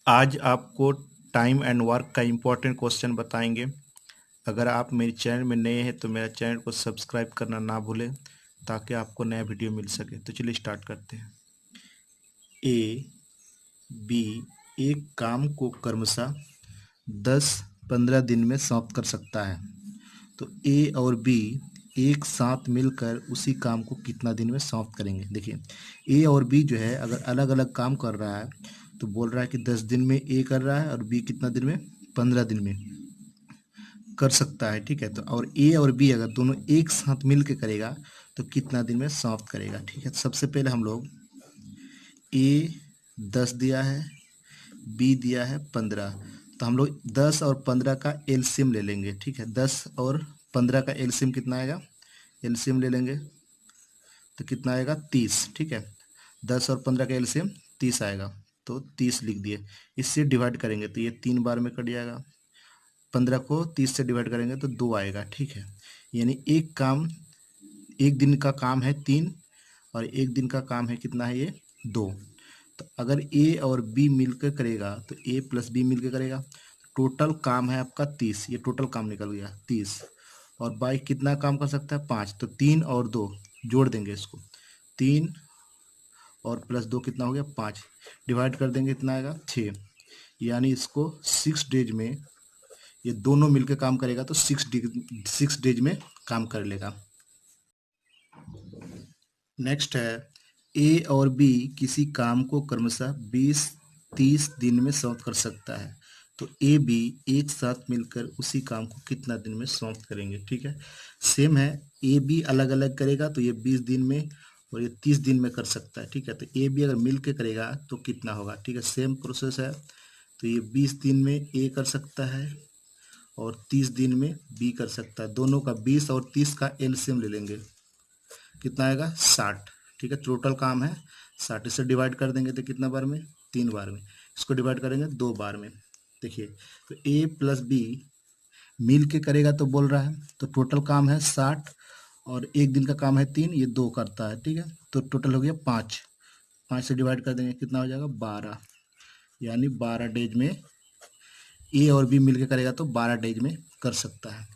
आज आपको time and work का इम्पोर्टेंट क्वेश्चन बताएंगे। अगर आप मेरे चैनल में नए हैं तो मेरा चैनल को सब्सक्राइब करना ना भूलें ताकि आपको नया वीडियो मिल सके। तो चलिए स्टार्ट करते हैं। ए बी एक काम को क्रमशः 10-15 दिन में समाप्त कर सकता है। तो ए और बी एक साथ मिलकर उसी काम को कितना दिन में समाप्त करेंगे। देखिए, ए और बी जो है अगर अलग अलग काम कर रहा है तो बोल रहा है कि 10 दिन में ए कर रहा है और बी कितना दिन में, 15 दिन में कर सकता है। ठीक है, तो और ए और बी अगर दोनों एक साथ मिल के करेगा तो कितना दिन में समाप्त करेगा। ठीक है, तो सबसे पहले हम लोग ए 10 दिया है, बी दिया है 15, तो हम लोग 10 और 15 का एलसीएम ले लेंगे। ठीक है, 10 और 15 का एलसीएम कितना आएगा, एलसीएम ले लेंगे तो कितना आएगा 30। ठीक है, 10 और 15 का एलसीएम 30 आएगा, तो 30 लिख दिए। इससे डिवाइड करेंगे तो ये 3 बार में कट जाएगा। 15 को 30 से डिवाइड करेंगे तो 2 आएगा। ठीक है, यानी एक दिन का काम है 3 और एक दिन का काम है कितना है, ये 2। तो अगर ए और बी मिलकर करेगा तो ए प्लस बी मिलकर करेगा, टोटल काम है आपका 30। ये टोटल काम निकल गया 30। और बाई कितना काम कर सकता है, 5। तो 3 और 2 जोड़ देंगे इसको, 3 और प्लस 2 कितना हो गया, 5। डिवाइड कर देंगे कितना आएगा, 6। यानी इसको 6 डेज में ये दोनों मिलकर काम करेगा तो 6 डेज में काम कर लेगा। नेक्स्ट है, ए और बी किसी काम को क्रमशः 20-30 दिन में समाप्त कर सकता है। तो ए बी एक साथ मिलकर उसी काम को कितना दिन में समाप्त करेंगे। ठीक है, सेम है, ए बी अलग अलग करेगा तो ये 20 दिन में और ये 30 दिन में कर सकता है। ठीक है, तो ए बी अगर मिल के करेगा तो कितना होगा। ठीक है, सेम प्रोसेस है, तो ये 20 दिन में ए कर सकता है और 30 दिन में बी कर सकता है। दोनों का 20 और 30 का एलसीएम ले लेंगे, कितना आएगा, 60। ठीक है, टोटल काम है 60। इससे डिवाइड कर देंगे तो कितना बार में, 3 बार में। इसको डिवाइड करेंगे 2 बार में। देखिए, तो ए प्लस बी मिल के करेगा तो बोल रहा है, तो टोटल काम है 60 और एक दिन का काम है 3, ये 2 करता है। ठीक है, तो टोटल हो गया 5। 5 से डिवाइड कर देंगे कितना हो जाएगा, 12। यानी 12 डेज में ए और बी मिल के करेगा तो 12 डेज में कर सकता है।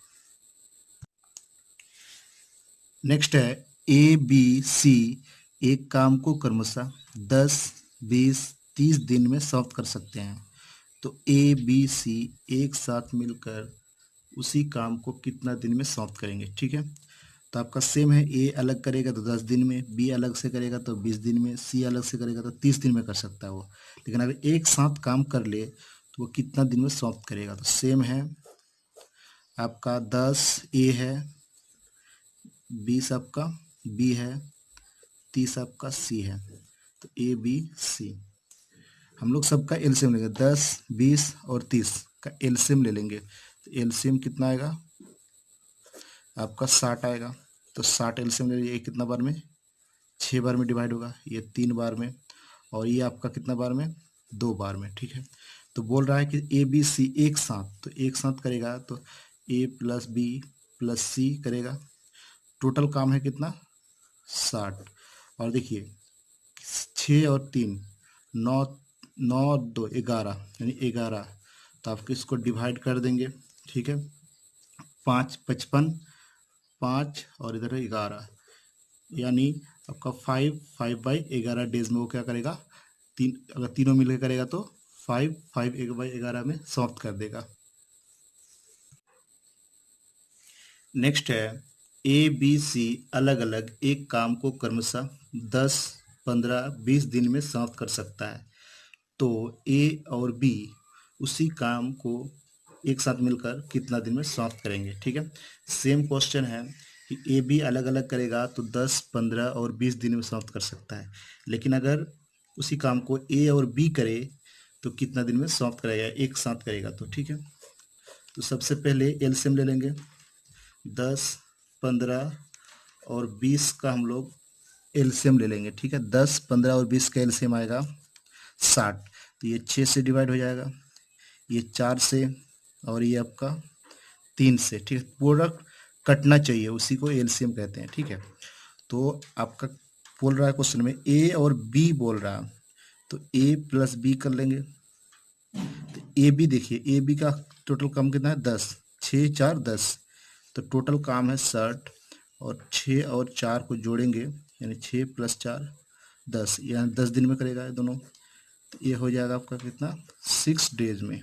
नेक्स्ट है, ए बी सी एक काम को क्रमशः 10-20-30 दिन में समाप्त कर सकते हैं। तो ए बी सी एक साथ मिलकर उसी काम को कितना दिन में समाप्त करेंगे। ठीक है, तो आपका सेम है, ए अलग करेगा तो 10 दिन में, बी अलग से करेगा तो 20 दिन में, सी अलग से करेगा तो 30 दिन में कर सकता है वो। लेकिन अगर एक साथ काम कर ले तो वो कितना दिन में समाप्त करेगा। तो सेम है, आपका 10 ए है, 20 आपका बी है, 30 आपका सी है। तो ए बी सी हम लोग सबका एलसीएम लेंगे, 10 20 और 30 का एलसीएम ले लेंगे। तो एलसीएम कितना आएगा आपका, 60 आएगा। तो 60 एलसीएम ले लीजिए, कितना बार में, 6 बार में डिवाइड होगा, ये 3 बार में, और ये आपका कितना बार में, 2 बार में। ठीक है, तो बोल रहा है कि ए बी सी एक साथ, तो एक साथ करेगा तो ए प्लस बी प्लस सी करेगा। टोटल काम है कितना, 60। और देखिए, 6 और 3 9, 9 2 11, यानी 11। तो आपको इसको डिवाइड कर देंगे। ठीक है, 5 55, 5 और इधर 11, यानी आपका 5/11 डेज में वो क्या करेगा, अगर तीनों मिलकर करेगा तो 5/11 में समाप्त कर देगा। नेक्स्ट है, ए बी सी अलग अलग एक काम को क्रमशः 10-15-20 दिन में समाप्त कर सकता है। तो ए और बी उसी काम को एक साथ मिलकर कितना दिन में समाप्त करेंगे। ठीक है, सेम क्वेश्चन है कि ए बी अलग अलग करेगा तो 10, 15 और 20 दिन में समाप्त कर सकता है। लेकिन अगर उसी काम को ए और बी करे तो कितना दिन में समाप्त करेगा, एक साथ करेगा तो। ठीक है, तो सबसे पहले एलसीएम ले लेंगे, 10, 15 और 20 का हम लोग एलसीएम ले लेंगे। ठीक है, 10, 15 और 20 का एलसीएम आएगा 60। तो ये 6 से डिवाइड हो जाएगा, ये 4 से, और ये आपका 3 से। ठीक है, पूरा कटना चाहिए, उसी को एलसीएम कहते हैं। ठीक है, तो आपका बोल रहा है क्वेश्चन में ए और बी बोल रहा है, तो ए प्लस बी कर लेंगे। ए बी देखिए, ए बी का टोटल काम कितना है 10, 6 4 10, तो टोटल काम है 60 और 6 और 4 को जोड़ेंगे यानी 6 + 4 10, यानी 10 दिन में करेगा ये दोनों। तो ये हो जाएगा आपका कितना 6 डेज में,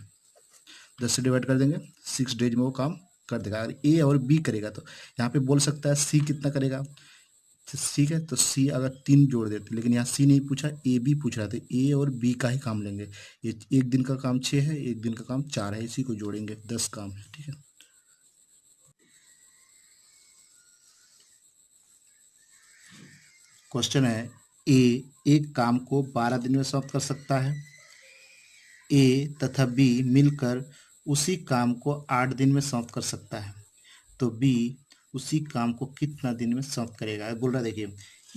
10 से डिवाइड कर देंगे 6 डेज में वो काम कर देगा। अगर ए और बी करेगा तो यहाँ पे बोल सकता है सी कितना करेगा, तो ठीक है, तो सी अगर 3 जोड़ देते, लेकिन यहाँ सी नहीं पूछा, ए बी पूछ रहा था, ए और बी का ही काम लेंगे। ये एक दिन का काम 6 है, एक दिन का काम 4 है, इसी को जोड़ेंगे 10 काम है, ठीक है। क्वेश्चन है ए एक काम को 12 दिन में समाप्त कर सकता है, ए तथा बी मिलकर उसी काम को 8 दिन में समाप्त कर सकता है, तो बी उसी काम को कितना दिन में समाप्त करेगा। बोल रहा है देखिए,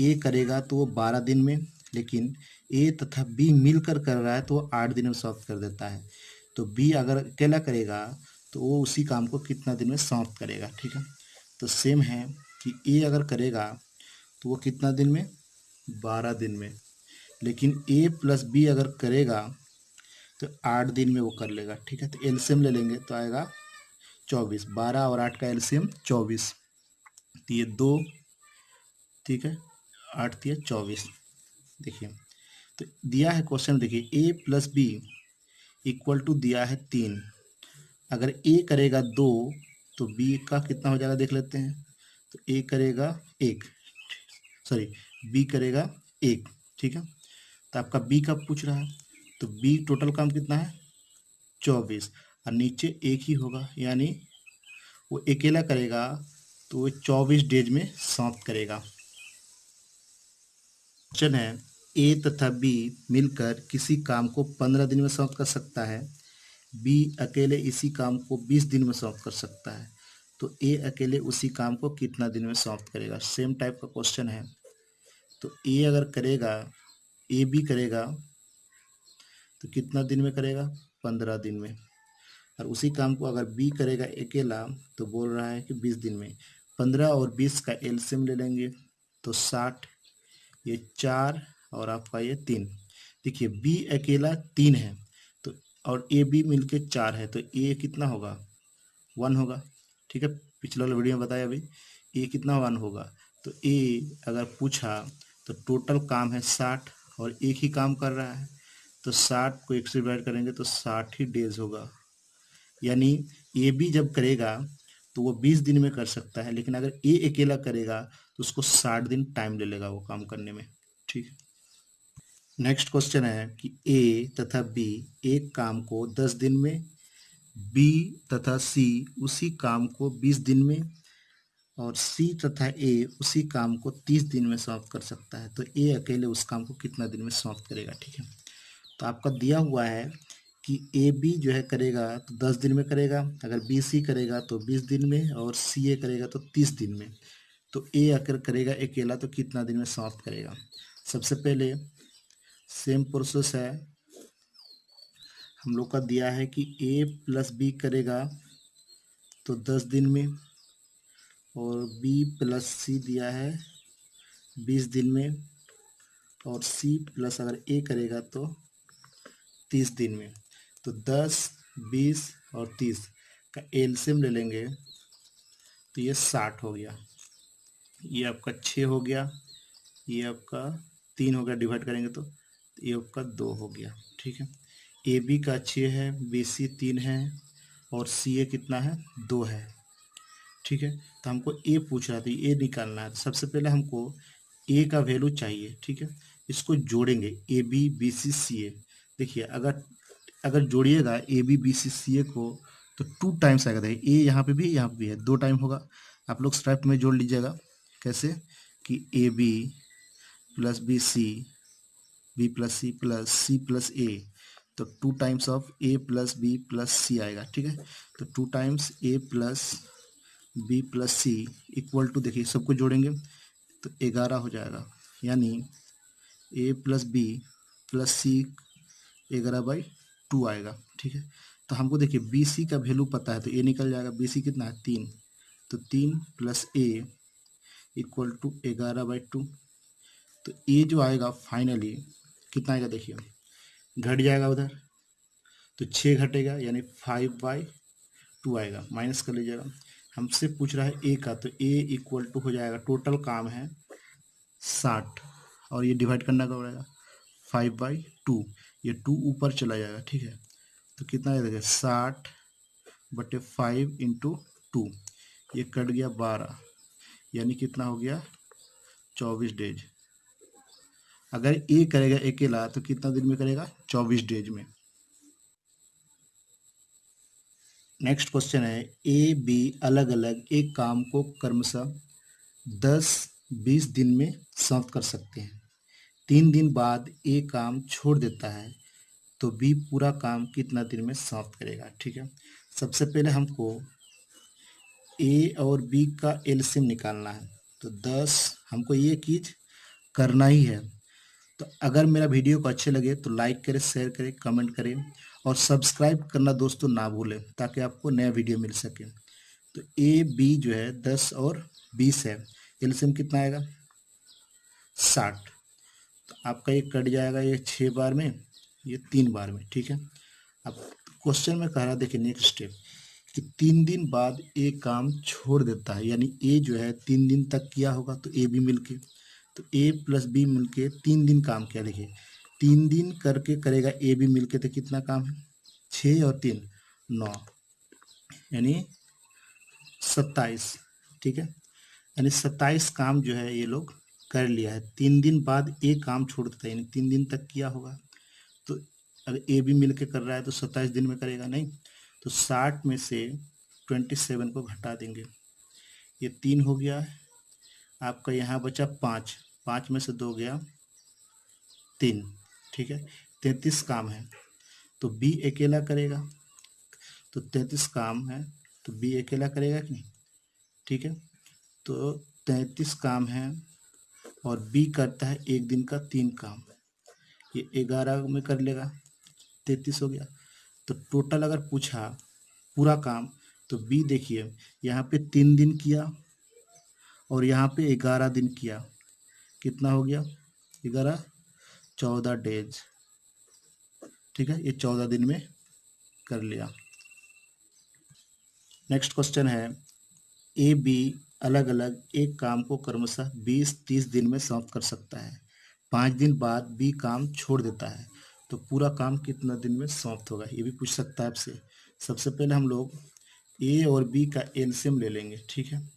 ए करेगा तो वो 12 दिन में, लेकिन ए तथा बी मिलकर कर रहा है तो वो 8 दिन में समाप्त कर देता है। तो बी अगर अकेला करेगा तो वो उसी काम को कितना दिन में समाप्त करेगा, ठीक है। तो सेम है कि ए अगर करेगा तो वो कितना दिन में, 12 दिन में, लेकिन ए प्लस बी अगर करेगा तो 8 दिन में वो कर लेगा, ठीक है। तो एलसीएम ले लेंगे तो आएगा 24, 12 और 8 का एलसीएम 24, तो ये 2, ठीक है, 8 3 24। देखिए तो दिया है क्वेश्चन, देखिए ए प्लस बी इक्वल टू दिया है 3, अगर ए करेगा 2 तो बी का कितना हो जाएगा देख लेते हैं। तो ए करेगा 1, सॉरी बी करेगा 1, ठीक है। तो आपका बी का पूछ रहा है, तो बी टोटल काम कितना है 24, और नीचे एक ही होगा, यानी वो अकेला करेगा तो वो 24 डेज में समाप्त करेगा। क्वेश्चन है ए तथा बी मिलकर किसी काम को 15 दिन में समाप्त कर सकता है, बी अकेले इसी काम को 20 दिन में समाप्त कर सकता है, तो ए अकेले उसी काम को कितना दिन में समाप्त करेगा। सेम टाइप का क्वेश्चन है। तो ए अगर करेगा, ए बी करेगा तो कितना दिन में करेगा, 15 दिन में, और उसी काम को अगर बी करेगा अकेला तो बोल रहा है कि 20 दिन में। 15 और 20 का एलसीएम ले लेंगे तो 60, ये 4 और आपका ये 3। देखिए बी अकेला 3 है तो, और ए बी मिलके 4 है, तो ए कितना होगा 1 होगा, ठीक है। पिछले वाले वीडियो में बताया अभी ए कितना 1 होगा। तो ए अगर पूछा तो टोटल काम है 60 और एक ही काम कर रहा है, तो 60 को 1 से डिवाइड करेंगे तो 60 ही डेज होगा, यानी ए बी जब करेगा तो वो 20 दिन में कर सकता है, लेकिन अगर ए अकेला करेगा तो उसको 60 दिन टाइम ले लेगा वो काम करने में, ठीक है। नेक्स्ट क्वेश्चन है कि ए तथा बी एक काम को 10 दिन में, बी तथा सी उसी काम को 20 दिन में, और सी तथा ए उसी काम को 30 दिन में समाप्त कर सकता है, तो ए अकेले उस काम को कितना दिन में समाप्त करेगा, ठीक है। तो आपका दिया हुआ है कि ए बी जो है करेगा तो 10 दिन में करेगा, अगर बी सी करेगा तो 20 दिन में, और सी ए करेगा तो 30 दिन में, तो ए अगर करेगा अकेला तो कितना दिन में समाप्त करेगा। सबसे पहले सेम प्रोसेस है, हम लोग का दिया है कि ए प्लस बी करेगा तो 10 दिन में, और बी प्लस सी दिया है 20 दिन में, और सी प्लस अगर ए करेगा तो 30 दिन में। तो 10 20 और 30 का एलसीएम ले लेंगे तो ये 60 हो गया, ये आपका 6 हो गया, ये आपका 3 हो गया, डिवाइड करेंगे तो ये आपका 2 हो गया, ठीक है। ए बी का 6 है, बी सी 3 है, और सी ए कितना है 2 है, ठीक है। तो हमको ए पूछ रहा था, ए निकालना है, तो सबसे पहले हमको ए का वैल्यू चाहिए, ठीक है। इसको जोड़ेंगे ए बी बी सी सी ए। देखिए अगर अगर जोड़िएगा ए बी बी सी सी ए को तो 2 टाइम्स आएगा। देखिए ए यहाँ पे भी है, 2 टाइम होगा। आप लोग स्ट्राइप में जोड़ लीजिएगा, कैसे कि A B plus B C, B plus C plus A, तो 2 times of A plus B plus C आएगा, ठीक है। तो 2 times A plus B plus C equal to, देखिए सबको जोड़ेंगे तो 11 हो जाएगा, यानी A plus B plus C 11/2 आएगा, ठीक है। तो हमको देखिए बी सी का वैल्यू पता है तो ए निकल जाएगा, बी सी कितना है 3, तो 3 प्लस ए इक्वल टू 11/2। तो ए जो आएगा फाइनली कितना आएगा, देखिए घट जाएगा उधर, तो 6 घटेगा यानी 5/2 आएगा, माइनस कर लीजिएगा। हमसे पूछ रहा है ए का, तो ए इक्वल टू हो जाएगा, टोटल काम है 60 और ये डिवाइड करना कब पड़ेगा 5/2, ये 2 ऊपर चला जाएगा, ठीक है। तो कितना आ जाएगा 60/5 × 2, ये कट गया 12, यानी कितना हो गया 24 डेज। अगर ए करेगा अकेला तो कितना दिन में करेगा 24 डेज में। नेक्स्ट क्वेश्चन है ए बी अलग अलग एक काम को क्रमशः 10-20 दिन में समाप्त कर सकते हैं। 3 दिन बाद ए काम छोड़ देता है तो बी पूरा काम कितना दिन में समाप्त करेगा, ठीक है। सबसे पहले हमको ए और बी का एलसीएम निकालना है, तो 10 हमको ये चीज करना ही है। तो अगर मेरा वीडियो को अच्छे लगे तो लाइक करें, शेयर करें, कमेंट करें और सब्सक्राइब करना दोस्तों ना भूलें, ताकि आपको नया वीडियो मिल सके। तो ए बी जो है 10 और 20 है, एलसीएम कितना आएगा 60। तो आपका ये कट जाएगा, ये 6 बार में, ये 3 बार में, ठीक है। अब क्वेश्चन में कह रहा है, देखिए नेक्स्ट स्टेप कि 3 दिन बाद ए काम छोड़ देता है, यानी ए जो है 3 दिन तक किया होगा, तो ए बी मिलके, तो ए प्लस बी मिलके 3 दिन काम किया। देखिए 3 दिन करके करेगा ए बी मिलके, तो कितना काम है 6 और 3 9, यानी 27, ठीक है। यानी 27 काम जो है ये लोग कर लिया है। 3 दिन बाद ए काम छोड़ देता है, यानी 3 दिन तक किया होगा। तो अगर ए बी मिल के कर रहा है तो 27 दिन में करेगा नहीं, तो 60 में से 27 को घटा देंगे, ये 3 हो गया है आपका। यहाँ बचा 5, 5 में से 2 गया 3, ठीक है। 33 काम है, तो बी अकेला करेगा, तो 33 काम है तो बी अकेला करेगा कि नहीं, ठीक है। तो 33 काम है और बी करता है एक दिन का 3 काम, ये 11 में कर लेगा, 33 हो गया। तो टोटल अगर पूछा पूरा काम, तो बी देखिए यहाँ पे 3 दिन किया और यहाँ पे 11 दिन किया, कितना हो गया 11, 14 डेज, ठीक है। ये 14 दिन में कर लिया। नेक्स्ट क्वेश्चन है ए बी अलग अलग एक काम को क्रमशः 20-30 दिन में समाप्त कर सकता है। 5 दिन बाद बी काम छोड़ देता है तो पूरा काम कितना दिन में समाप्त होगा, ये भी पूछ सकता है आपसे। सबसे पहले हम लोग ए और बी का एलसीएम ले लेंगे, ठीक है।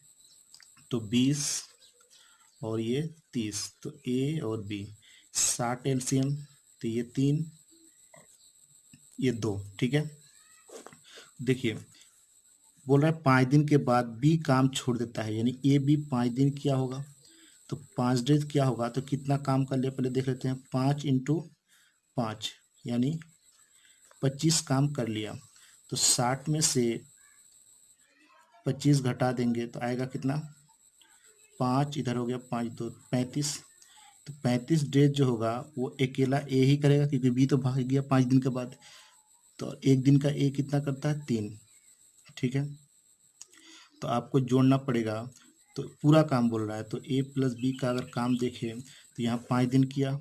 तो 20 और ये 30, तो ए और बी 60 एलसीएम, तो ये 3 ये 2, ठीक है। देखिए बोल रहा है 5 दिन के बाद बी काम छोड़ देता है, यानी ए बी 5 दिन किया होगा, तो 5 डेज किया होगा, तो कितना काम कर लिया पहले देख लेते हैं। 5 × 5 यानी 25 काम कर लिया, तो 60 में से 25 घटा देंगे तो आएगा कितना 5, इधर हो गया 5 2 35, तो 35 डेज जो होगा वो अकेला ए ही करेगा, क्योंकि बी तो भाग गया 5 दिन के बाद। तो एक दिन का ए कितना करता है 3, ठीक है। तो आपको जोड़ना पड़ेगा, तो पूरा काम बोल रहा है, तो ए प्लस बी का अगर काम देखें तो यहाँ 5 दिन किया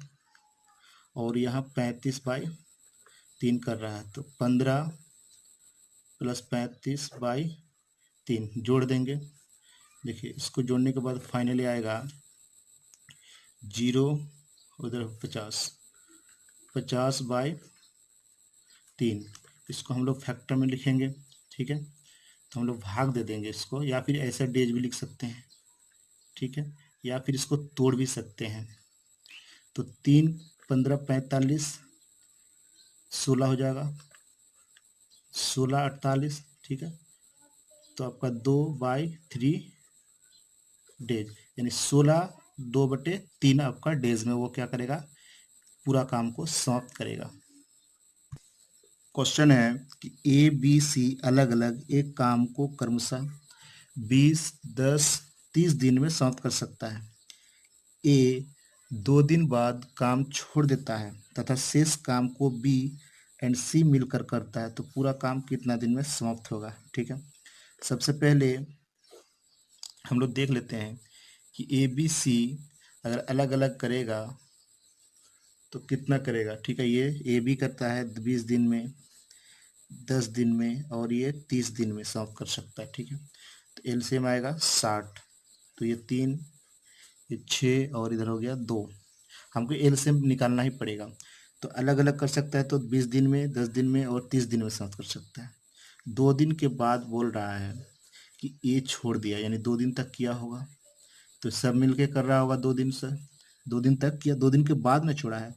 और यहाँ 35/3 कर रहा है, तो 15 + 35/3 जोड़ देंगे। देखिए इसको जोड़ने के बाद फाइनली आएगा 0, उधर 50/3, इसको हम लोग फैक्टर में लिखेंगे, ठीक है। तो हम लोग भाग दे देंगे इसको, या फिर ऐसा डेज भी लिख सकते हैं, ठीक है, या फिर इसको तोड़ भी सकते हैं। तो 3 15 45 16 हो जाएगा, 16 48, ठीक है। तो आपका 2/3 डेज, यानी 16 2/3 आपका डेज में वो क्या करेगा पूरा काम को समाप्त करेगा। क्वेश्चन है कि ए बी सी अलग अलग एक काम को क्रमशः 20 10 30 दिन में समाप्त कर सकता है। ए 2 दिन बाद काम छोड़ देता है तथा शेष काम को बी एंड सी मिलकर करता है, तो पूरा काम कितना दिन में समाप्त होगा, ठीक है। सबसे पहले हम लोग देख लेते हैं कि ए बी सी अगर अलग अलग करेगा तो कितना करेगा, ठीक है। ये ए बी करता है 20 दिन में, 10 दिन में और ये 30 दिन में समाप्त कर सकता है। ठीक है, तो एलसीएम आएगा 60। तो ये 3, ये 6 और इधर हो गया 2। हमको एलसीएम निकालना ही पड़ेगा। तो अलग अलग कर सकता है, तो 20 दिन में, 10 दिन में और 30 दिन में समाप्त कर सकता है। 2 दिन के बाद बोल रहा है कि ये छोड़ दिया, यानी 2 दिन तक किया होगा, तो सब मिलके कर रहा होगा 2 दिन से, 2 दिन तक किया, 2 दिन के बाद में छोड़ा है,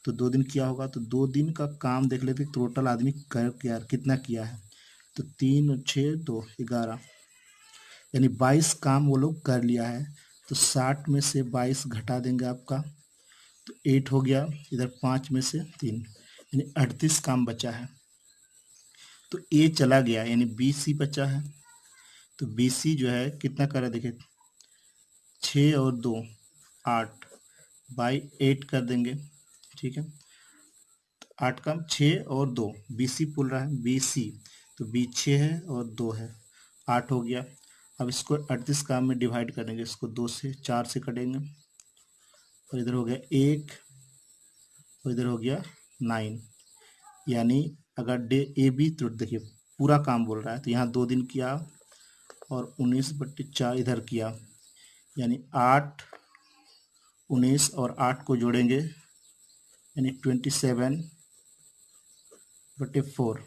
तो 2 दिन किया होगा। तो 2 दिन का काम देख लेते टोटल आदमी कर क्या कितना किया है। तो 3 और 6 2 11, यानी 22 काम वो लोग कर लिया है। तो 60 में से 22 घटा देंगे आपका, तो 8 हो गया। इधर 5 में से 3, यानी 38 काम बचा है। तो ए चला गया, यानी बी सी बचा है। तो बी सी जो है कितना कर रहा है देखिए, 6 और 2 8 बाई 8 कर देंगे। ठीक है, 8 का 6 और 2, बी सी बोल रहा है, बी सी। तो बी 6 है और 2 है, 8 हो गया। अब इसको 38 काम में डिवाइड करेंगे, इसको 2 से 4 से कटेंगे, और इधर हो गया 1 और इधर हो गया 9। यानी अगर डे ए बी, तो देखिए पूरा काम बोल रहा है, तो यहाँ 2 दिन किया और 19/4 इधर किया, यानी 8 19 और 8 को जोड़ेंगे, यानी 27/4।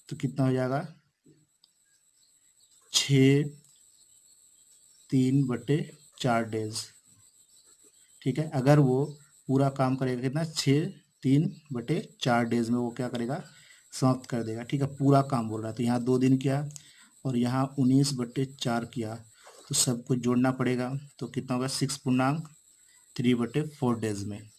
तो कितना हो जाएगा, 6 3/4 डेज। ठीक है, अगर वो पूरा काम करेगा कितना, 6 3/4 डेज में वो क्या करेगा, समाप्त कर देगा। ठीक है, पूरा काम बोल रहा है, तो यहाँ 2 दिन किया और यहाँ 19/4 किया, तो सबको जोड़ना पड़ेगा। तो कितना होगा, 6.3/4 डेज में।